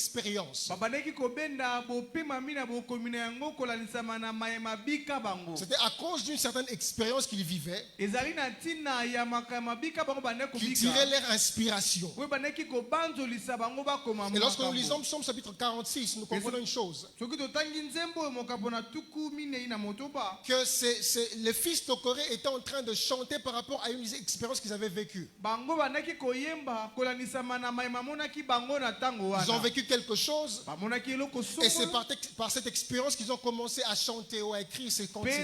expérience. C'était à cause d'une certaine expérience qu'ils vivaient qu'ils tiraient leur inspiration. Et lorsque nous lisons Psaume chapitre 46, nous comprenons une chose. Que les fils de Corée étaient en train de chanter par rapport à une expérience qu'ils avaient vécue. Ils ont vécu quelque chose et c'est par cette expérience qu'ils ont commencé à chanter ou à écrire ces cantiques.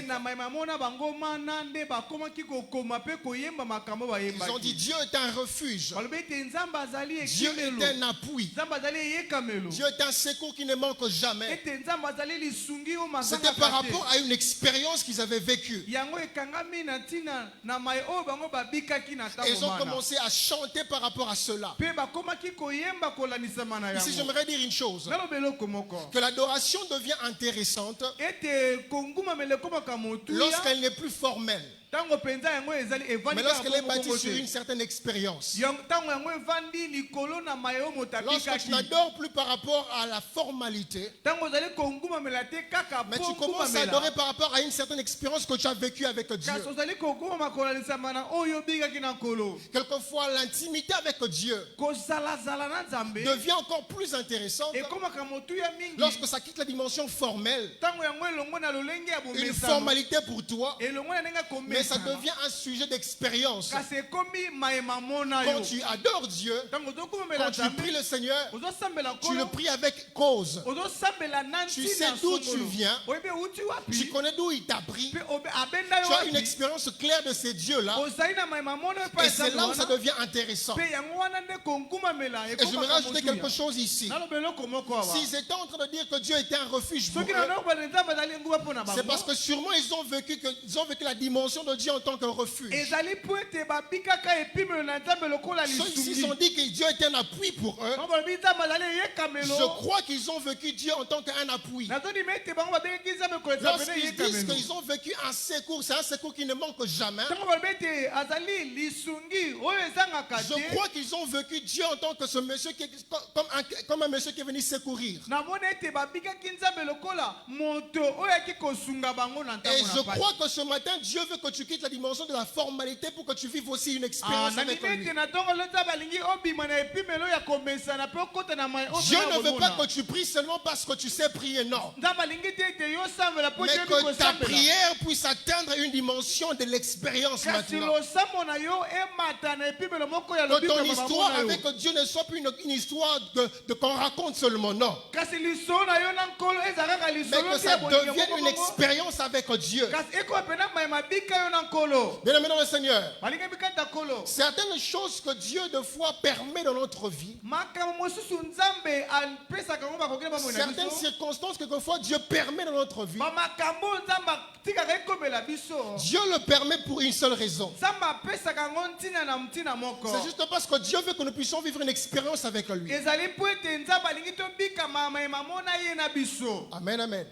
Ils ont dit Dieu est un refuge, Dieu est un appui, Dieu est un secours qui ne manque jamais. C'était par rapport à une expérience qu'ils avaient vécue. Ils ont commencé à chanter par rapport à cela. Ici, j'aimerais dire une chose. Que l'adoration devient intéressante lorsqu'elle n'est plus formelle. Mais lorsqu'elle est bâtie sur une certaine expérience. Lorsque tu n'adores plus par rapport à la formalité, mais tu commences à adorer par rapport à une certaine expérience que tu as vécue avec Dieu. Quelquefois, l'intimité avec Dieu devient encore plus intéressante lorsque ça quitte la dimension formelle. Une formalité pour toi, mais ça devient un sujet d'expérience. Quand tu adores Dieu, quand tu pries le Seigneur, tu le pries avec cause. Tu sais d'où tu viens, tu connais d'où il t'a pris, tu as une expérience claire de ces dieux-là, et c'est là où ça devient intéressant. Et j'aimerais rajouter quelque chose ici. S'ils étaient en train de dire que Dieu était un refuge pour eux, c'est parce que sûrement ils ont vécu la dimension de Dieu en tant que refuge. Ceux-ci ont dit que Dieu est un appui pour eux. Je crois qu'ils ont vécu Dieu en tant qu'un appui. Lorsqu'ils disent qu'ils ont vécu un secours, c'est un secours qui ne manque jamais. Je crois qu'ils ont vécu Dieu en tant que ce monsieur qui est comme un monsieur qui est venu secourir. Et je crois que ce matin, Dieu veut que tu quittes la dimension de la formalité pour que tu vives aussi une expérience avec lui. Dieu ne veut pas que tu pries seulement parce que tu sais prier, non. Mais que ta prière puisse atteindre une dimension de l'expérience maintenant. Que ton histoire avec Dieu ne soit plus une histoire qu'on raconte seulement, non. Mais que ça devienne une expérience avec Dieu. Bien aimé dans le Seigneur, certaines choses que Dieu de fois permet dans notre vie, certaines circonstances que quelquefois Dieu permet dans notre vie, Dieu le permet pour une seule raison. C'est juste parce que Dieu veut que nous puissions vivre une expérience avec lui. Amen, amen.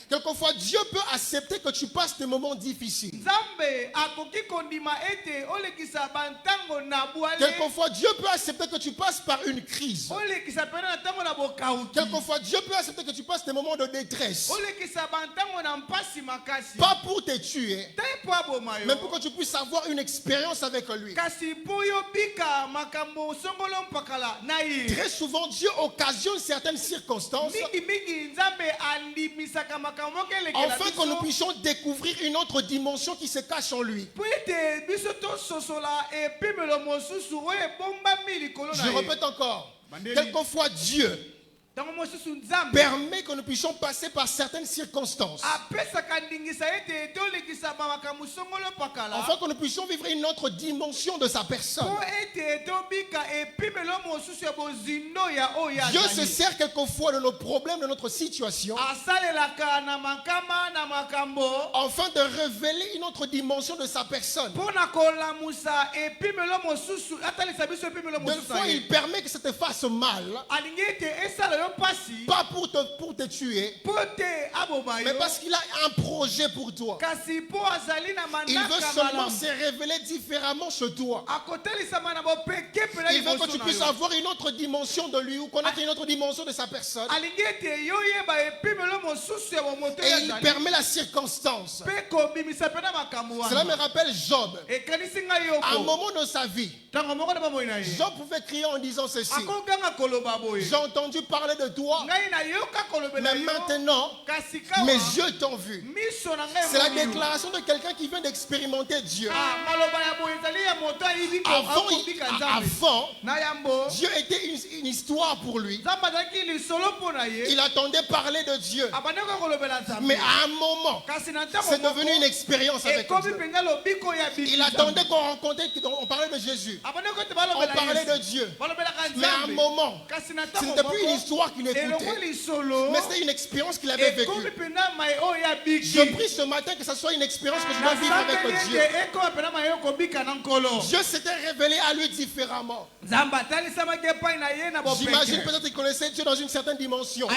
Quelquefois, Dieu peut accepter que tu passes des moments difficiles. Quelquefois, Dieu peut accepter que tu passes par une crise. Quelquefois, Dieu peut accepter que tu passes des moments de détresse. Pas pour te tuer, mais pour que tu puisses avoir une expérience avec lui. Très souvent, Dieu occasionne certaines circonstances afin que nous puissions découvrir une autre dimension qui se cache en lui. Je répète encore. Quelquefois Dieu permet que nous puissions passer par certaines circonstances afin que nous puissions vivre une autre dimension de sa personne. Dieu se sert quelquefois de nos problèmes, de notre situation, afin de révéler une autre dimension de sa personne. Des fois, il permet que ça te fasse mal, pas pour te tuer, mais parce qu'il a un projet pour toi. Il veut seulement se révéler différemment chez toi. Il veut que tu puisses avoir une autre dimension de lui ou connaître une autre dimension de sa personne. Et il permet la circonstance. Cela me rappelle Job. À un moment de sa vie, Job pouvait crier en disant ceci: j'ai entendu parler de toi, mais maintenant mes yeux t'ont vu. C'est la déclaration de quelqu'un qui vient d'expérimenter Dieu. Avant, Dieu était une histoire pour lui. Il attendait parler de Dieu. Mais à un moment, c'est devenu une expérience avec Dieu. Il attendait qu'on parlait de Jésus. On parlait de Dieu. Mais à un moment, ce n'était plus une histoire qu'il écoutait, mais c'était une expérience qu'il avait vécue. Je prie ce matin que ce soit une expérience que je dois vivre avec Dieu. Dieu s'était révélé à lui différemment. J'imagine peut-être qu'il connaissait Dieu dans une certaine dimension.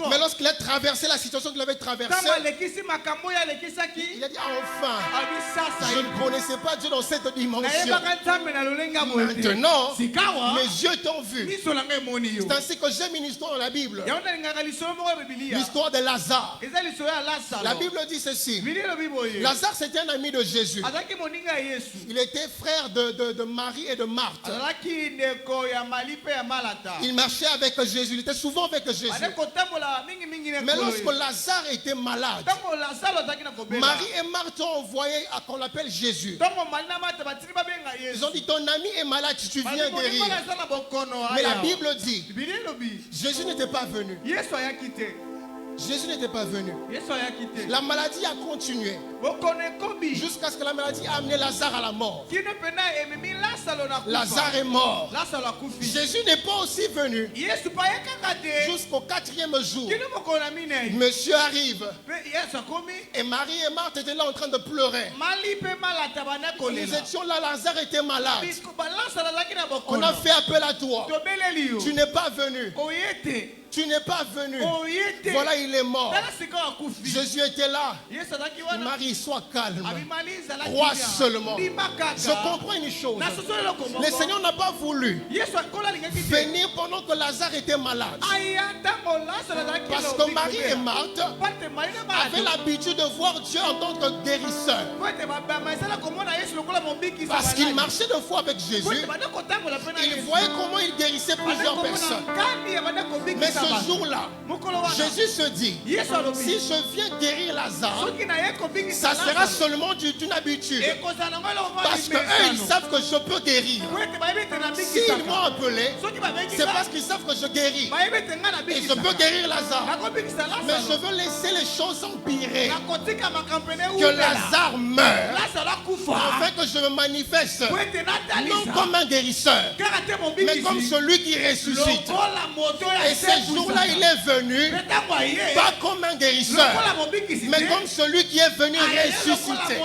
Mais lorsqu'il a traversé la situation qu'il avait traversée, il a dit: enfin, je ne connaissais pas Dieu dans cette dimension. Maintenant, mes yeux t'ont vu. C'est ainsi que j'aime une histoire dans la Bible. L'histoire de Lazare. La Bible dit ceci: Lazare, c'était un ami de Jésus. Il était frère de Marie et de Marthe. Il marchait avec Jésus. Il était souvent avec Jésus. Mais lorsque Lazare était malade, Marie et Marthe ont envoyé à qu'on l'appelle Jésus. Ils ont dit: ton ami est malade, tu viens guérir. Mais la Bible dit: Jésus n'était pas venu. Jésus n'était pas venu. La maladie a continué jusqu'à ce que la maladie a amené Lazare à la mort. Lazare est mort. Jésus n'est pas aussi venu jusqu'au 4e jour. Monsieur arrive et Marie et Marthe étaient là en train de pleurer. Nous étions là, Lazare était malade. On a fait appel à toi. Tu n'es pas venu. Tu n'es pas venu. Voilà, il est mort. Jésus était là. Marie, sois calme. Crois seulement. Je comprends une chose. Le Seigneur n'a pas voulu venir pendant que Lazare était malade. Parce que Marie et Marthe avaient l'habitude de voir Dieu en tant que guérisseur. Parce qu'ils marchaient de fois avec Jésus. Ils voyaient comment il guérissait plusieurs personnes. Mais ce jour-là, Jésus se dit: si je viens guérir Lazare, ça sera seulement d'une habitude. Parce qu'eux, ils savent que je peux guérir. S'ils m'ont appelé, c'est parce qu'ils savent que je guéris. Et je peux guérir Lazare. Mais je veux laisser les choses empirer. Que Lazare meure, afin que je me manifeste non comme un guérisseur, mais comme celui qui ressuscite. Et ce jour-là, il est venu pas comme un guérisseur, mais comme celui qui est venu ressusciter.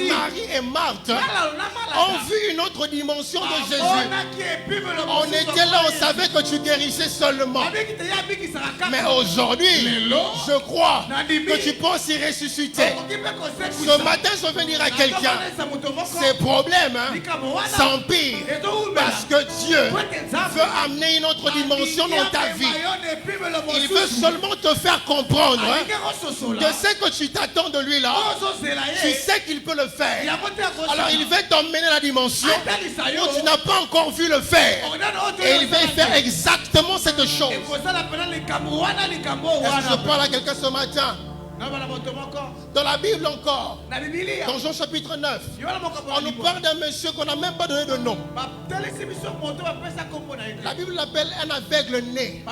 Marie et Marthe ont vu une autre dimension de Jésus. On était là, on savait que tu guérissais seulement. Mais aujourd'hui, je crois que tu peux aussi ressusciter. Ce matin, je veux dire à quelqu'un: ces problèmes s'empirent parce que Dieu veut amener une autre dimension dans ta vie. Il veut seulement te faire comprendre que ce que tu t'attends de lui là, tu sais qu'il peut le faire. Alors il veut t'emmener à la dimension où tu n'as pas encore vu le faire. Et il veut faire exactement cette chose. Est-ce que je parle à quelqu'un ce matin? Dans la Bible encore, dans Jean chapitre 9, on nous parle d'un monsieur qu'on n'a même pas donné de nom. La Bible l'appelle un aveugle né.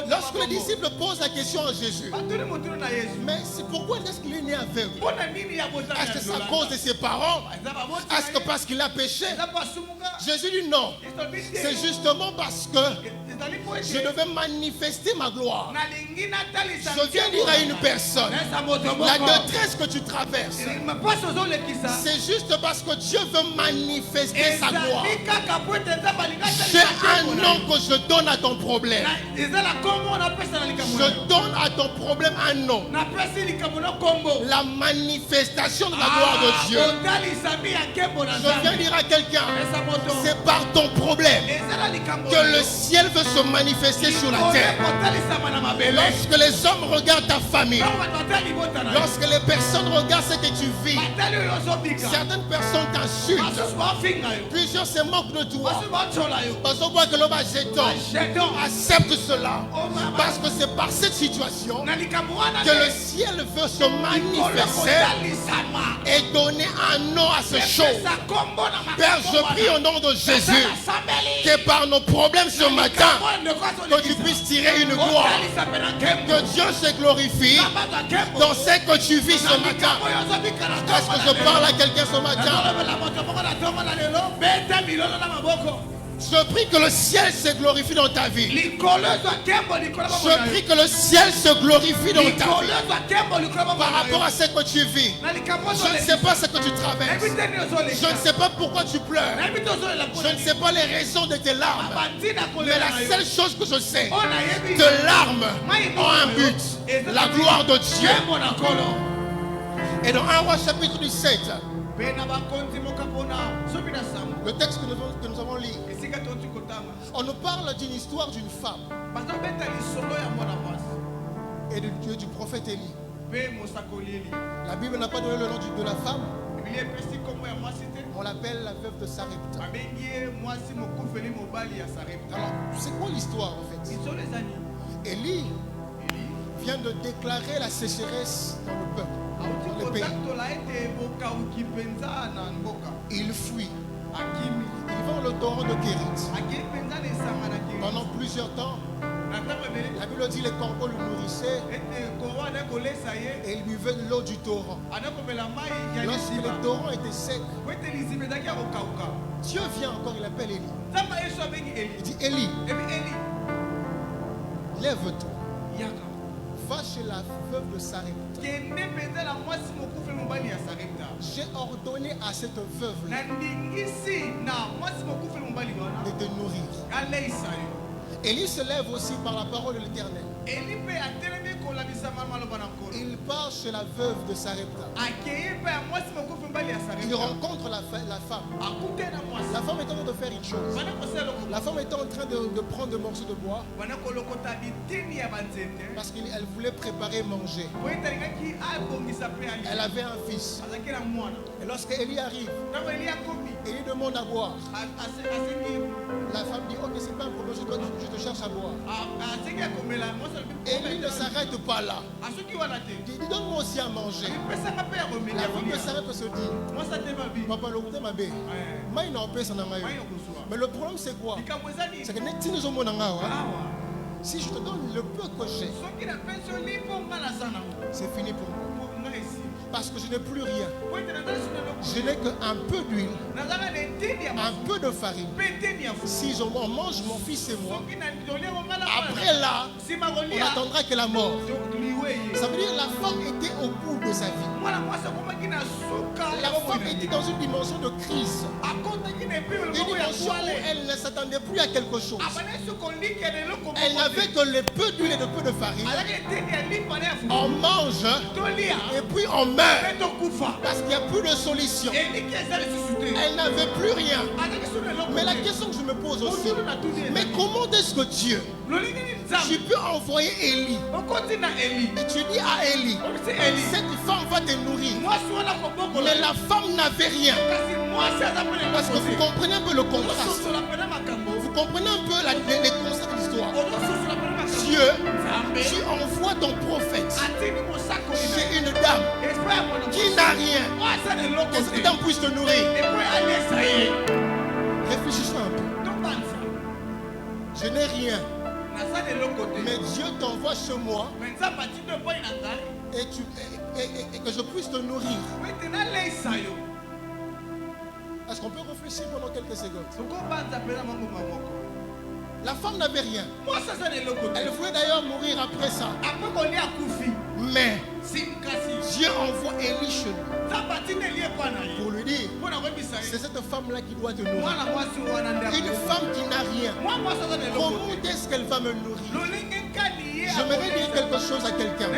Lorsque les disciples posent la question à Jésus: mais pourquoi est-ce qu'il est né aveugle? Est-ce que c'est à cause de ses parents? Est-ce que parce qu'il a péché? Jésus dit non. C'est justement parce que je devais manifester ma gloire. Je viens dire à une personne, la détresse que tu traverses, c'est juste parce que Dieu veut manifester sa gloire. J'ai un nom que je donne à ton problème. Je donne à ton problème un nom. La manifestation de la gloire de Dieu. Je viens dire à quelqu'un, c'est par ton problème que le ciel veut se manifester sur la terre. Lorsque les hommes regardent ta famille, lorsque les personnes regardent ce que tu vis, certaines personnes t'insultent, plusieurs se moquent de toi. Parce qu'on voit que l'homme a jeton. Accepte cela. Parce que c'est par cette situation que le ciel veut se manifester et donner un nom à ce show. Père, je prie au nom de Jésus que par nos problèmes ce matin, que tu puisses tirer une gloire. Que Dieu se glorifie dans ce que tu vis ce matin. Est-ce que je parle à quelqu'un ce matin? Je prie que le ciel se glorifie dans ta vie. Je prie que le ciel se glorifie dans ta vie. Par rapport à ce que tu vis. Je ne sais pas ce que tu traverses. Je ne sais pas pourquoi tu pleures. Je ne sais pas les raisons de tes larmes. Mais la seule chose que je sais, tes larmes ont un but. La gloire de Dieu. Et dans 1 Roi chapitre 17, le texte que nous avons lu, on nous parle d'une histoire d'une femme et du prophète Élie. La Bible n'a pas donné le nom de la femme. On l'appelle la veuve de Sarepta. Alors, c'est quoi l'histoire en fait? Élie vient de déclarer la sécheresse dans le peuple. Il fuit. Il va le torrent de Kérit. Pendant plusieurs temps, la Bible dit les corbeaux le nourrissaient et il buvait de l'eau du torrent. Lorsque le torrent était sec, Dieu vient encore, il appelle Élie. Il dit Élie, lève-toi. Va chez la veuve de Sarepta. J'ai ordonné à cette veuve-là de te nourrir. Élie se lève aussi par la parole de l'Éternel. Il part chez la veuve de Sarepta. Il rencontre la femme. La femme est en train de faire une chose. La femme est en train de prendre des morceaux de bois parce qu'elle voulait préparer manger. Elle avait un fils. Et lorsque Élie arrive, Élie demande à boire. La femme dit, ok, c'est pas un problème, je te cherche à boire. Élie ne s'arrête pas là. Il dit, donne-moi aussi à manger. La femme ne s'arrête que se dit, papa, le goûter ma belle. Mais le problème c'est quoi? C'est que si je te donne le peu que j'ai, c'est fini pour moi. Parce que je n'ai plus rien. Je n'ai qu'un peu d'huile, un peu de farine. Si je m'en mange, mon fils et moi, après là, on attendra que la mort. Ça veut dire que la femme était au bout de sa vie. La femme était dans une dimension de crise. Une dimension où elle ne s'attendait plus à quelque chose. Elle n'avait que le peu d'huile et le peu de farine. On mange et puis on meurt. Parce qu'il n'y a plus de solution. Elle n'avait plus rien. Mais la question que je me pose aussi, mais comment est-ce que Dieu, tu peux envoyer Élie et tu dis à Élie, cette femme va te nourrir. Mais la femme n'avait rien. Parce que vous comprenez un peu le contraste. Vous comprenez un peu les concepts de l'histoire. Dieu, tu envoies ton prophète chez une dame qui n'a rien. Que cette dame puisse te nourrir. Réfléchissez un peu. Je n'ai rien. Mais Dieu t'envoie chez moi et que je puisse te nourrir. Est-ce qu'on peut réfléchir pendant quelques secondes? La femme n'avait rien. Elle voulait d'ailleurs mourir après ça. Mais Dieu envoie Élie chez nous pour lui dire, c'est cette femme-là qui doit te nourrir. Une femme qui n'a rien, comment est-ce qu'elle va me nourrir? J'aimerais dire quelque chose à quelqu'un.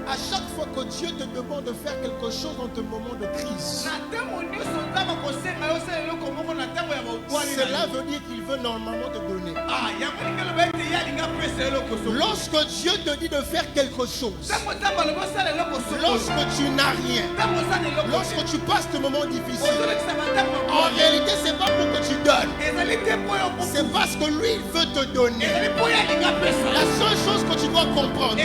À chaque fois que Dieu te demande de faire quelque chose dans ton moment de crise, cela veut dire qu'il veut normalement te donner. Lorsque Dieu te dit de faire quelque chose, lorsque tu n'as rien, lorsque tu passes ce moment difficile, en réalité c'est pas pour que tu donnes, c'est parce que lui il veut te donner. La seule chose que tu dois comprendre,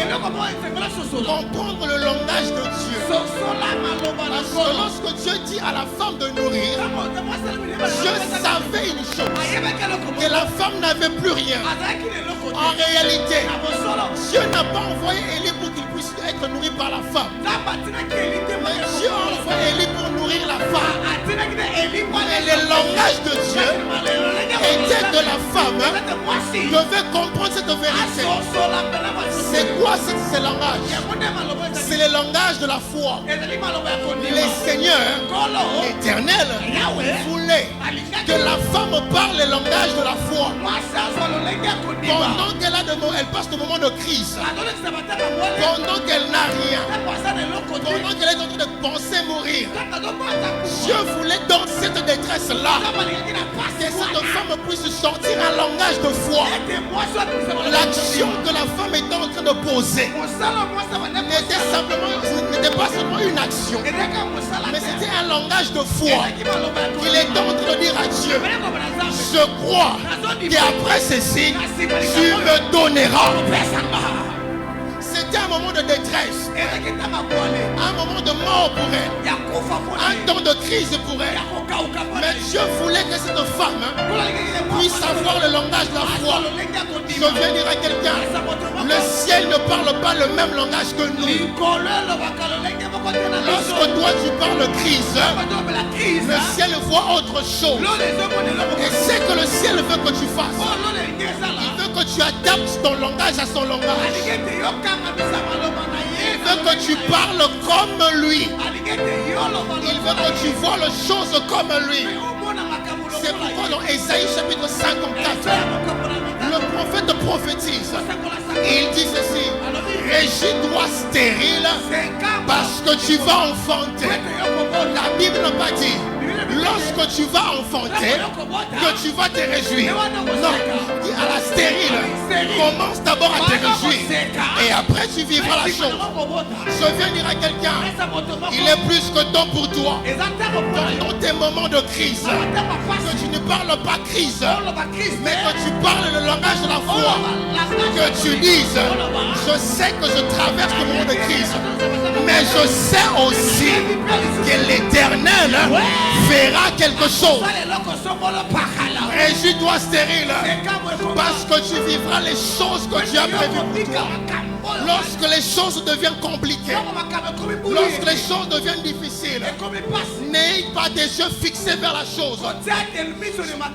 comprendre le langage de Dieu. Parce que lorsque Dieu dit à la femme de nourrir, Dieu savait une chose, que la femme n'avait plus rien. En réalité, Dieu n'a pas envoyé Élie pour qu'il puisse être nourri par la femme. Mais Dieu a envoyé Élie pour nourrir la femme. Et le langage de Dieu était que la femme devait comprendre cette vérité. C'est quoi ce langage? C'est le langage de la foi. Le Seigneur, l'Éternel, voulait que la femme parle le langage de la foi. Pendant qu'elle passe le moment de crise, pendant qu'elle n'a rien, pendant qu'elle est en train de penser mourir, Dieu voulait dans cette détresse-là que cette femme puisse sortir un langage de foi. L'action que la femme était en train de poser n'était pas seulement une action, mais c'était un langage de foi. Il était en train de dire à Dieu, je crois qu'après ceci, tu me donneras. C'était un moment de détresse, un moment de mort pour elle, un temps de crise pour elle. Mais Dieu voulait que cette femme puisse avoir le langage de la foi. Je viens dire à quelqu'un, le ciel ne parle pas le même langage que nous. Lorsque toi tu parles crise, le ciel voit autre chose. Et c'est que le ciel veut que tu fasses. Il veut que tu adaptes ton langage à son langage. Il veut que tu parles comme lui. Il veut que tu vois les choses comme lui. C'est pourquoi dans Ésaïe chapitre 54, le prophète prophétise. Il dit ceci: réjouis-toi stérile parce que tu vas enfanter. La Bible n'a pas dit lorsque tu vas enfanter que tu vas te réjouir. Non, dis à la stérile, commence d'abord à te réjouir et après tu vivras la chose. Je viens dire à quelqu'un, il est plus que temps pour toi dans tes moments de crise que tu ne parles pas crise, mais que tu parles le langage de la foi, que tu dises, je sais que je traverse le moment de crise, mais je sais aussi que l'Éternel verra quelque chose. Réjouis-toi stérile parce que tu vivras les choses que tu as prévues pour toi. Lorsque les choses deviennent compliquées, lorsque les choses deviennent difficiles, n'aie pas des yeux fixés vers la chose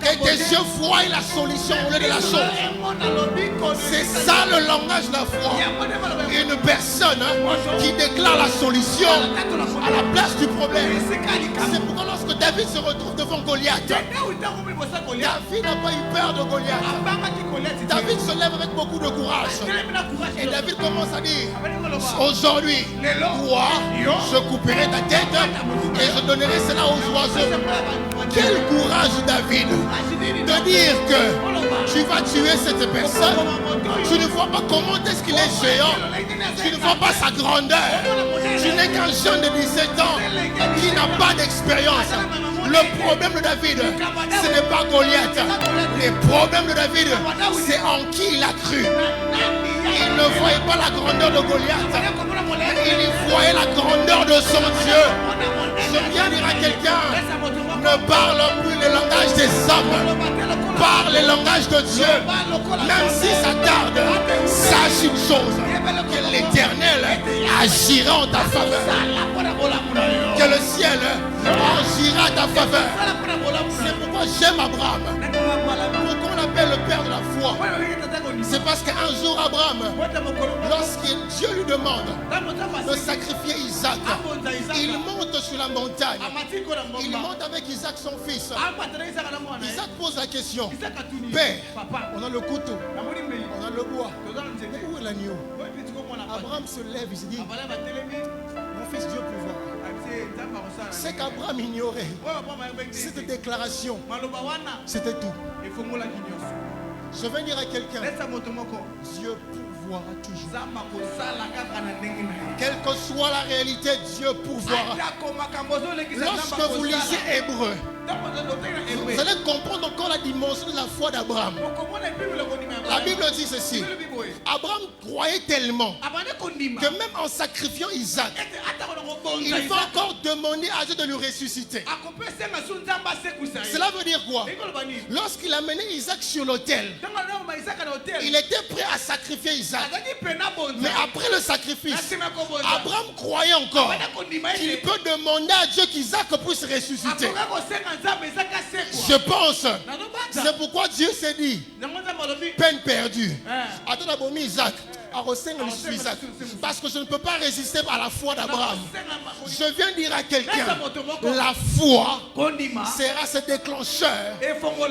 et tes yeux voient la solution au lieu de la chose. C'est ça le langage de la foi. Une personne qui déclare la solution à la place du problème. C'est pourquoi lorsque David se retrouve devant Goliath, David n'a pas eu peur de Goliath. David se lève avec beaucoup de courage. Et David commence à dire, aujourd'hui, toi, je couperai ta tête et je donnerai cela aux oiseaux. Quel courage, David, de dire que tu vas tuer cette personne. Tu ne vois pas comment est-ce qu'il est géant. Tu ne vois pas sa grandeur. Tu n'es qu'un jeune de 17 ans qui n'a pas d'expérience. Le problème de David, ce n'est pas Goliath. Le problème de David, c'est en qui il a cru. Il ne voyait pas la grandeur de Goliath. Il voyait la grandeur de son Dieu. Je viens dire à quelqu'un, ne parle plus le langage des hommes. Parle le langage de Dieu. Même si ça tarde, sache une chose, que l'Éternel agira en ta faveur. Que le ciel agira en ta faveur. C'est pourquoi j'aime Abraham. Pourquoi on l'appelle le père de la foi? C'est parce qu'un jour Abraham, lorsque Dieu lui demande de sacrifier Isaac, il monte sur la montagne. Il monte avec Isaac son fils. Isaac pose la question: Père, on a le couteau, on a le bois, mais où est l'agneau? Abraham se lève, il se dit: mon fils, Dieu peut voir. C'est qu'Abraham ignorait cette déclaration. C'était tout. Je vais dire à quelqu'un: Dieu pourvoira toujours. Quelle que soit la réalité, Dieu pourvoira. Lorsque vous lisez Hébreu, vous allez comprendre encore la dimension de la foi d'Abraham. La Bible dit ceci: Abraham croyait tellement que même en sacrifiant Isaac, il va encore demander à Dieu de lui ressusciter. Cela veut dire quoi? Lorsqu'il a mené Isaac sur l'autel, il était prêt à sacrifier Isaac. Mais après le sacrifice, Abraham croyait encore qu'il peut demander à Dieu qu'Isaac puisse ressusciter. Je pense, c'est pourquoi Dieu s'est dit: peine perdue. Attends d'abord Isaac. Parce que je ne peux pas résister à la foi d'Abraham. Je viens dire à quelqu'un: la foi sera ce déclencheur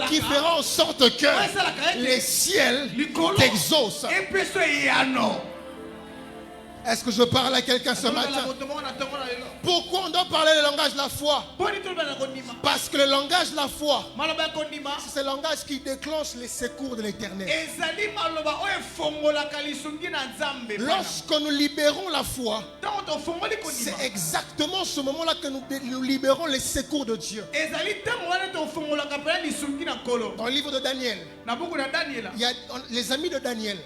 qui fera en sorte que les ciels t'exaucent. Est-ce que je parle à quelqu'un ce matin? Pourquoi on doit parler le langage de la foi? Parce que le langage de la foi, c'est le langage qui déclenche les secours de l'Éternel. Lorsque nous libérons la foi, c'est exactement ce moment-là que nous libérons les secours de Dieu. Dans le livre de Daniel, il y a les amis de Daniel,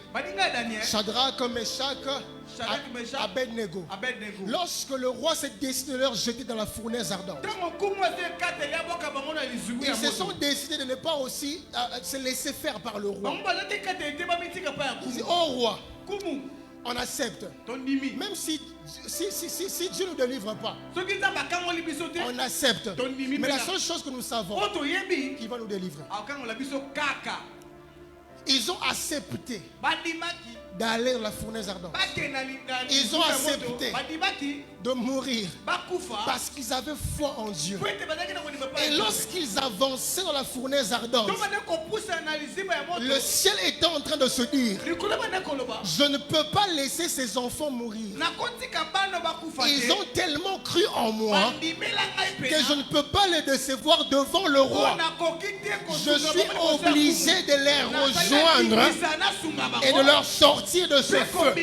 Shadrach, Meshach, Abednego. Lorsque le roi s'est décidé de leur jeter dans la fournaise ardente, ils se sont décidés de ne pas aussi se laisser faire par le roi. Ils disent: oh roi, on accepte. Même si Dieu ne nous délivre pas, on accepte. Mais la seule chose que nous savons, qu'il va nous délivrer. Ils ont accepté d'aller dans la fournaise ardente. Ils ont accepté de mourir parce qu'ils avaient foi en Dieu. Et lorsqu'ils avançaient dans la fournaise ardente, le ciel était en train de se dire: je ne peux pas laisser ces enfants mourir. Ils ont tellement cru en moi que je ne peux pas les décevoir devant le roi. Je suis obligé de les rejoindre et de leur sortir de ce feu.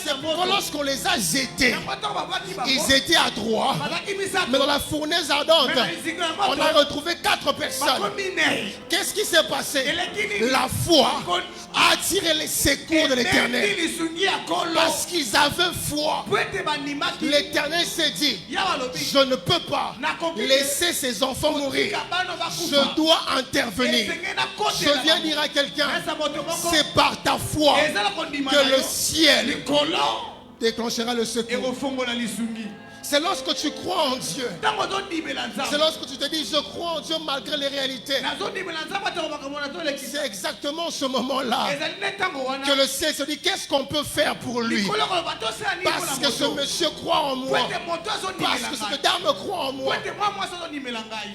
C'est pourquoi lorsqu'on les a jetés, ils étaient à droite, mais dans la fournaise ardente, on a retrouvé 4 personnes. Qu'est-ce qui s'est passé? La foi a attiré les secours de l'Éternel. Parce qu'ils avaient foi, l'Éternel s'est dit: je ne peux pas laisser ces enfants mourir. Je dois intervenir. Je viens dire à quelqu'un: c'est par ta foi que le ciel déclenchera le secours. C'est lorsque tu crois en Dieu. C'est lorsque tu te dis: je crois en Dieu malgré les réalités. C'est exactement ce moment-là que le ciel se dit: qu'est-ce qu'on peut faire pour lui? Parce que ce monsieur croit en moi. Parce que cette dame croit en moi.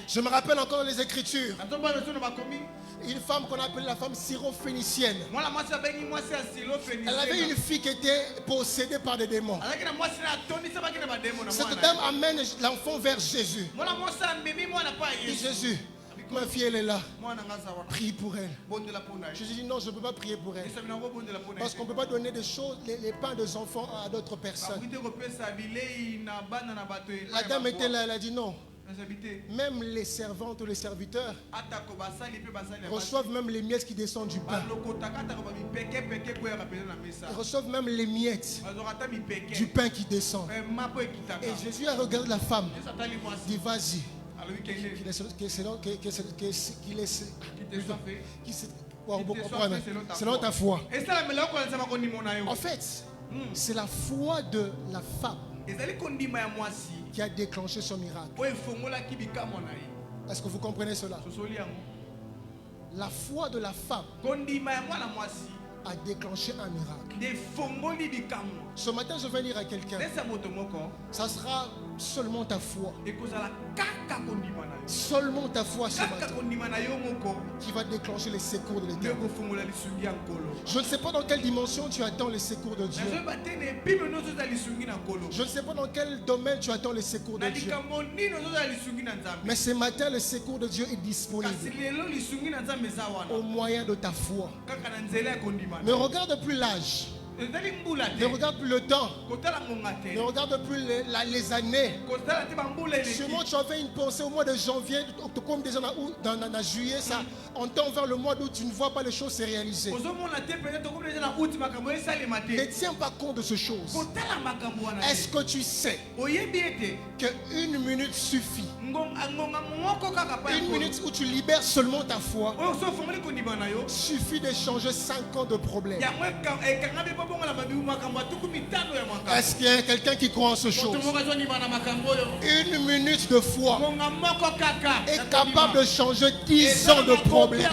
Je me rappelle encore les Écritures. Une femme qu'on appelle la femme syrophénicienne. Elle avait une fille qui était possédée par des démons. Cette dame amène l'enfant vers Jésus. Et Jésus: ma fille, elle est là. Prie pour elle. Jésus dit: non, je ne peux pas prier pour elle. Parce qu'on ne peut pas donner des choses, les pains des enfants à d'autres personnes. La dame était là, elle a dit: non. Même les servantes ou les serviteurs reçoivent même les miettes qui descendent du pain. Ils reçoivent même les miettes du pain qui descend. Et Jésus a regardé la femme. Il dit: vas-y. Selon ta foi. En fait, c'est la foi de la femme qui a déclenché son miracle. Est-ce que vous comprenez cela? La foi de la femme a déclenché un miracle. Ce matin, je vais dire à quelqu'un, ça sera seulement ta foi. Seulement ta foi ce matin qui va déclencher les secours de l'Éternel. Je ne sais pas dans quelle dimension tu attends les secours de Dieu. Je ne sais pas dans quel domaine tu attends les secours de Dieu. Mais ce matin, le secours de Dieu est disponible au moyen de ta foi. Ne regarde plus l'âge. Ne regarde plus le temps. Ne regarde plus les années. Sûrement tu avais une pensée au mois de janvier, comme déjà dans juillet, ça entend vers le mois d'août, tu ne vois pas les choses se réaliser. Ne tiens pas compte de ces choses. Est-ce que tu sais qu'une minute suffit? Une minute où tu libères seulement ta foi suffit de changer 5 ans de problèmes. Est-ce qu'il y a quelqu'un qui croit en ce chose? Une minute de foi est capable de changer 10 ans de problèmes.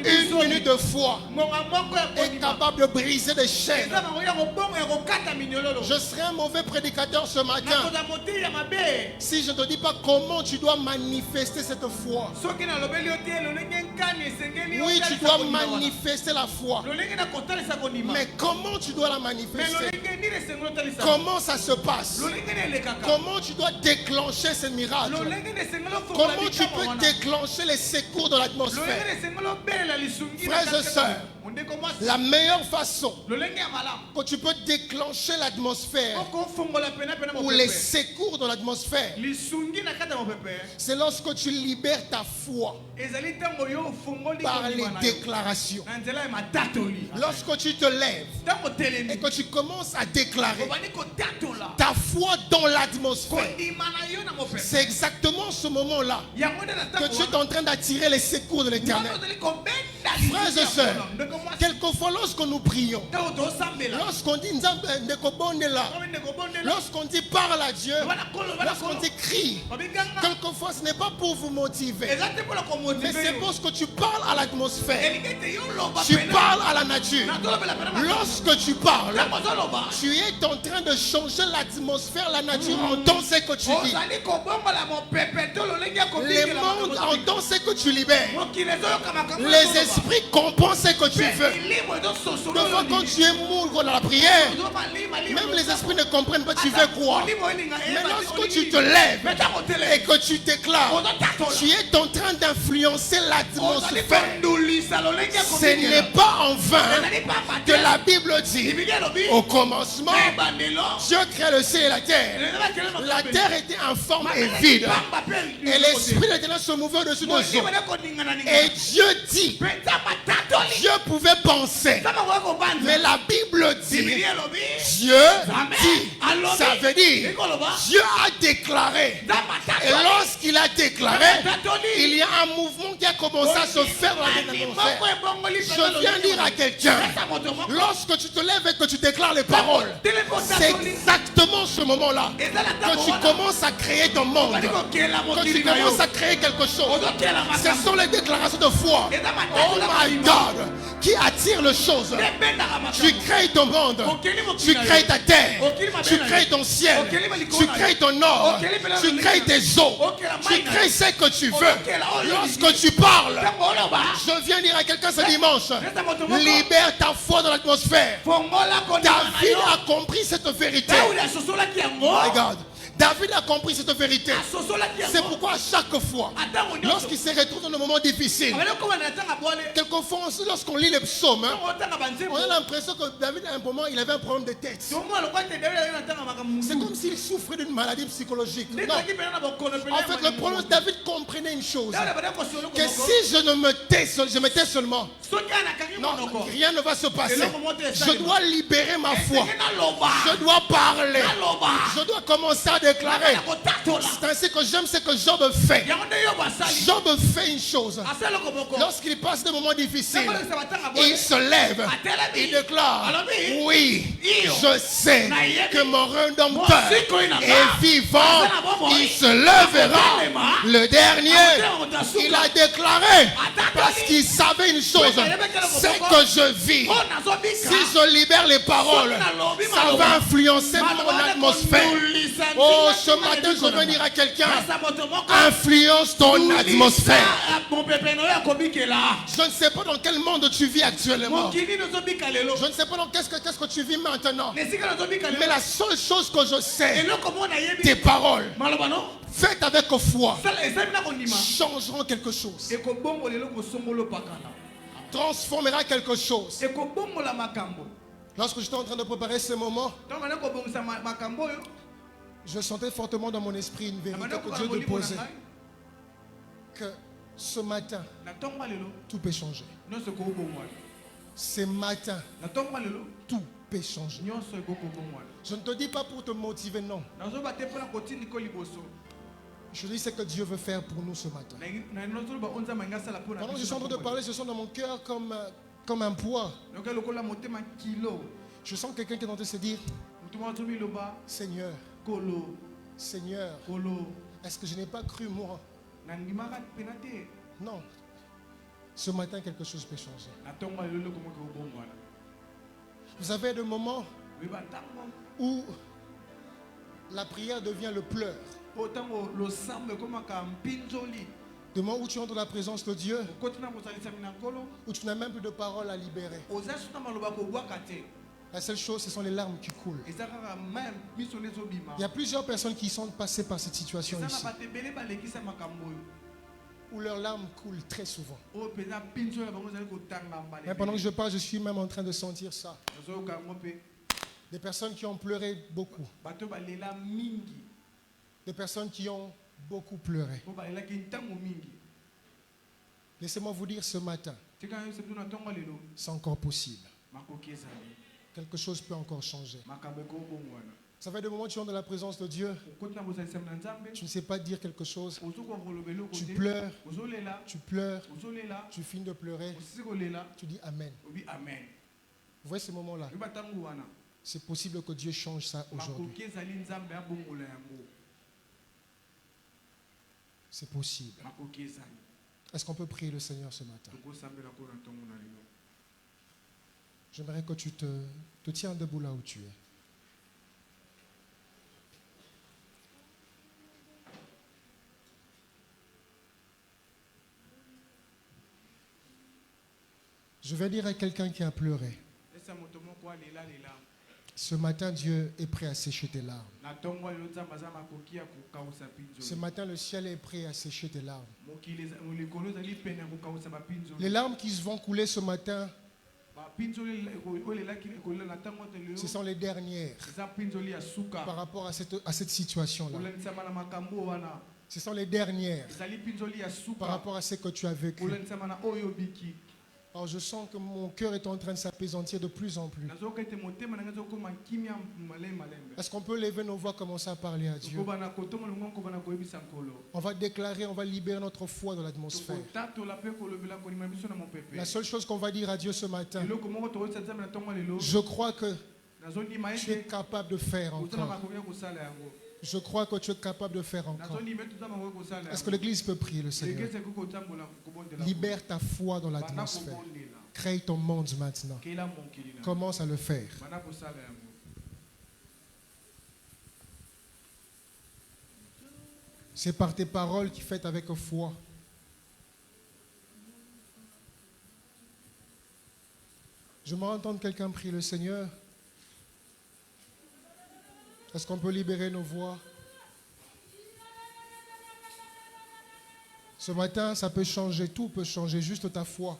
Une minute de foi est capable de briser des chaînes. Je serai un mauvais prédicateur ce matin si je ne te dis pas comment tu dois manifester cette foi. Oui, tu dois manifester la foi. Mais comment tu dois la manifester? Comment ça se passe? Comment tu dois déclencher ce miracle? Comment tu peux déclencher les secours de l'atmosphère? Frères et sœurs, la meilleure façon que tu peux déclencher l'atmosphère ou les secours de l'atmosphère, c'est lorsque tu libères ta foi par les déclarations. Lorsque tu te lèves et que tu commences à déclarer ta foi dans l'atmosphère, c'est exactement ce moment-là que tu es en train d'attirer les secours de l'Éternel. Frères et sœurs, quelquefois lorsque nous prions, lorsqu'on dit lorsqu'on dit parle à Dieu, lorsqu'on dit crie, quelquefois ce n'est pas pour vous motiver, mais c'est parce que tu parles à l'atmosphère, tu parles à la nature. Lorsque tu parles, tu es en train de changer l'atmosphère, la nature entend ce que tu dis. Les mondes entendent ce que tu libères. Les esprits comprennent ce que tu veux. De fois quand tu es mou dans la prière, même les esprits ne comprennent pas tu veux quoi. Mais lorsque tu te lèves et que tu déclares, tu es en train d'influencer l'atmosphère. Ce n'est pas en vain que la Bible dit au commencement, Dieu crée le ciel et la terre. La terre était informe et vide. Et l'Esprit de l'Éternel se mouvait au-dessus de l'eau. Et Dieu dit, Dieu pouvait penser. Mais la Bible dit, Dieu dit. Ça veut dire, Dieu a déclaré. Et lorsqu'il a déclaré, il y a un mouvement qui a commencé à se faire dans l'atmosphère. Je viens dire à quelqu'un, lorsque tu te lèves et que tu déclares les paroles, c'est exactement ce moment-là que tu commences à créer ton monde, que tu commences à créer quelque chose. Ce sont les déclarations de foi, oh my God, qui attirent les choses. Tu crées ton monde, tu crées ta terre, tu crées ton ciel, tu crées ton or, tu crées tes eaux, tu crées ce que tu veux. Lorsque tu parles, je viens dire à quelqu'un ce dimanche, libère ta foi dans l'atmosphère. David a compris cette vérité. Regarde. David a compris cette vérité. C'est pourquoi à chaque fois, lorsqu'il se retrouve dans le moment difficile, quelquefois lorsqu'on lit les psaumes, on a l'impression que David à un moment il avait un problème de tête. C'est comme s'il souffrait d'une maladie psychologique. Non. En fait, le problème, David comprenait une chose, que si je me tais seulement, non, rien ne va se passer. Je dois libérer ma foi. Je dois parler. Je dois commencer à déclaré. C'est ainsi que j'aime ce que Job fait. Job fait une chose. Lorsqu'il passe des moments difficiles, il se lève. Il déclare, oui, je sais que mon Rédempteur est vivant. Il se lèvera. Le dernier, il a déclaré, parce qu'il savait une chose, c'est que je vis. Si je libère les paroles, ça va influencer mon atmosphère. Oh, ce matin, je veux dire à quelqu'un, influence ton atmosphère. Je ne sais pas dans quel monde tu vis actuellement. Je ne sais pas dans qu'est-ce que tu vis maintenant. Mais la seule chose que je sais, tes paroles, faites avec foi, changeront quelque chose. Transformera quelque chose. Lorsque j'étais en train de préparer ce moment, je sentais fortement dans mon esprit une vérité que Dieu déposait. Que ce matin, tout peut changer. Ce matin, tout peut changer. Je ne te dis pas pour te motiver, non. Je dis ce que Dieu veut faire pour nous ce matin. Pendant que je suis en train de parler, je sens dans mon cœur comme un poids. Je sens quelqu'un qui est en train de se dire, Seigneur, Seigneur, est-ce que je n'ai pas cru moi? Non. Ce matin, quelque chose peut changer. Vous avez des moments où la prière devient le pleur. Des moments où tu entres dans la présence de Dieu, où tu n'as même plus de paroles à libérer. La seule chose, ce sont les larmes qui coulent. Il y a plusieurs personnes qui sont passées par cette situation ici, où leurs larmes coulent très souvent. Mais pendant que je parle, je suis même en train de sentir ça. Des personnes qui ont pleuré beaucoup. Des personnes qui ont beaucoup pleuré. Laissez-moi vous dire ce matin, c'est encore possible. Quelque chose peut encore changer. Ça fait des moments où tu es dans la présence de Dieu, tu ne sais pas dire quelque chose, tu pleures, tu finis de pleurer, tu dis Amen. Vous voyez ce moment-là? C'est possible que Dieu change ça aujourd'hui. C'est possible. Est-ce qu'on peut prier le Seigneur ce matin? J'aimerais que tu te tiens debout là où tu es. Je vais dire à quelqu'un qui a pleuré. Ce matin, Dieu est prêt à sécher tes larmes. Ce matin, le ciel est prêt à sécher tes larmes. Les larmes qui vont couler ce matin, ce sont les dernières par rapport à cette situation-là. Ce sont les dernières par rapport à ce que tu as vécu. Alors je sens que mon cœur est en train de s'apaisantir de plus en plus. Est-ce qu'on peut lever nos voix, commencer à parler à Dieu? On va déclarer, on va libérer notre foi dans l'atmosphère. La seule chose qu'on va dire à Dieu ce matin, je crois que tu es capable de faire encore. Je crois que tu es capable de faire encore. Est-ce que l'Église peut prier le Seigneur? Libère ta foi dans l'atmosphère. Crée ton monde maintenant. Commence à le faire. C'est par tes paroles qui faites avec foi. Je m'entends entendre quelqu'un prier le Seigneur. Est-ce qu'on peut libérer nos voix? Ce matin, ça peut changer, tout peut changer, juste ta foi.